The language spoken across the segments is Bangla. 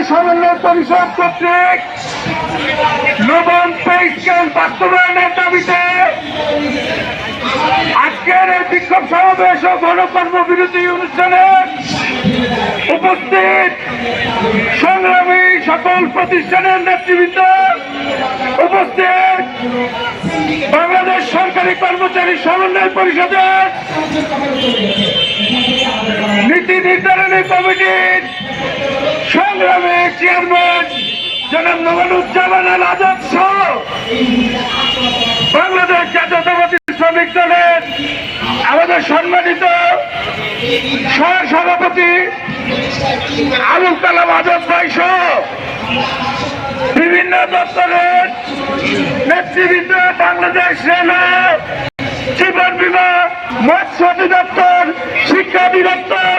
কর্মচারী সমন্বয় পরিষদ কর্তৃক নবম পে স্কেল বাস্তবায়নের দাবিতে আজকের এই বিক্ষোভ সমাবেশ ও গণকর্মবিরতি অনুষ্ঠানে উপস্থিত সংগ্রামী সকল প্রতিষ্ঠানের নেতৃবৃন্দ, উপস্থিত বাংলাদেশ সরকারি কর্মচারী সমন্বয় পরিষদের নীতি নির্ধারণী কমিটির সংগ্রামী চেয়ারম্যান জনাব নবানুজ্জামান আল আজাদ সহ বাংলাদেশ জাতীয়তাবাদী শ্রমিক দলের আমাদের সম্মানিত সহসভাপতি আবুল কালাম আজাদ ভাই সহ বিভিন্ন দপ্তরের নেতৃবৃন্দ, বাংলাদেশ রেল, জীবন বীমা, মৎস্য অধিদপ্তর, শিক্ষা অধিদপ্তর,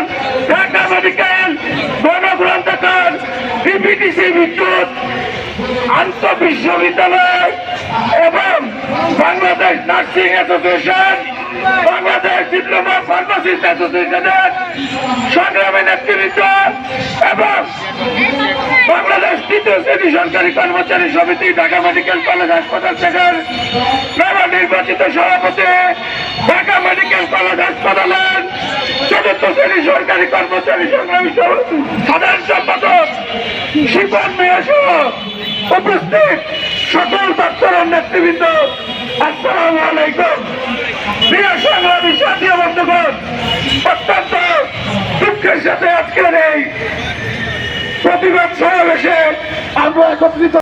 ঢাকা মেডিকেল, গণগ্রন্থাগার, বিপিডিসি, বিদ্যুৎ, আন্তঃবিশ্ববিদ্যালয় এবং Bangladesh nursing association, Bangladesh diploma pharmacist অ্যাসোসিয়েশনের সংগ্রামী নেতৃবৃন্দ এবং বাংলাদেশ তৃতীয় শ্রেণী সরকারি কর্মচারী সমিতি ঢাকা মেডিকেল কলেজ হাসপাতাল শাখার নবনির্বাচিত সভাপতি, ঢাকা মেডিকেল কলেজ হাসপাতালের চতুর্থ শ্রেণী সরকারি কর্মচারী সংগ্রামী সাধারণ সম্পাদক শিপন মিয়া সহ উপস্থিত সকল দপ্তরের নেতৃবৃন্দ, আসসালামু আলাইকুম। প্রিয় সংগ্রামী সাথী বন্ধুগণ, অত্যন্ত দুঃখের সাথে আজকের এই প্রতিবাদ সমাবেশে আমরা একত্রিত